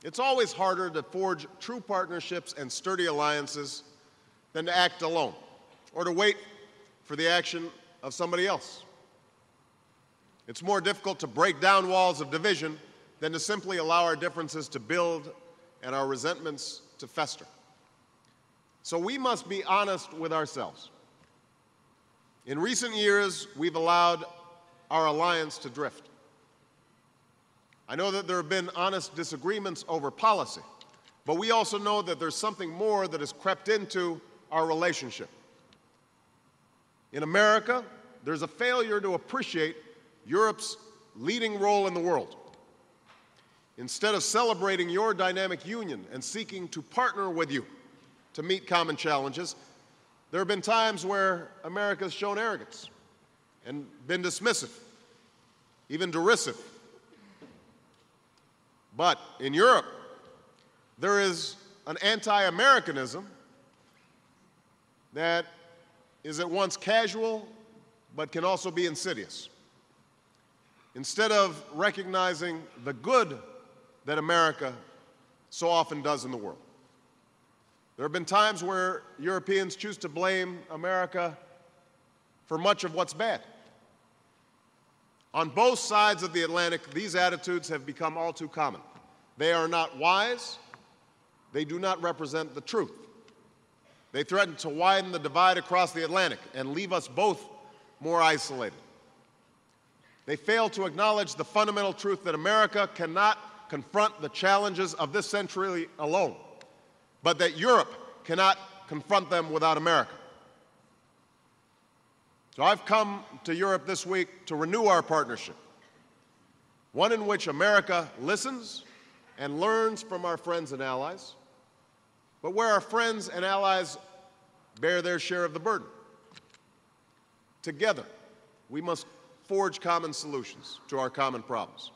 It's always harder to forge true partnerships and sturdy alliances than to act alone or to wait for the action of somebody else. It's more difficult to break down walls of division than to simply allow our differences to build and our resentments to fester. So we must be honest with ourselves. In recent years, we've allowed our alliance to drift. I know that there have been honest disagreements over policy, but we also know that there's something more that has crept into our relationship. In America, there's a failure to appreciate Europe's leading role in the world. Instead of celebrating your dynamic union and seeking to partner with you to meet common challenges, there have been times where America has shown arrogance and been dismissive, even derisive. But in Europe, there is an anti-Americanism that is at once casual but can also be insidious. Instead of recognizing the good that America so often does in the world, there have been times where Europeans choose to blame America for much of what's bad. On both sides of the Atlantic, these attitudes have become all too common. They are not wise. They do not represent the truth. They threaten to widen the divide across the Atlantic and leave us both more isolated. They fail to acknowledge the fundamental truth that America cannot confront the challenges of this century alone, but that Europe cannot confront them without America. So I've come to Europe this week to renew our partnership, one in which America listens and learns from our friends and allies, but where our friends and allies bear their share of the burden. Together, we must forge common solutions to our common problems.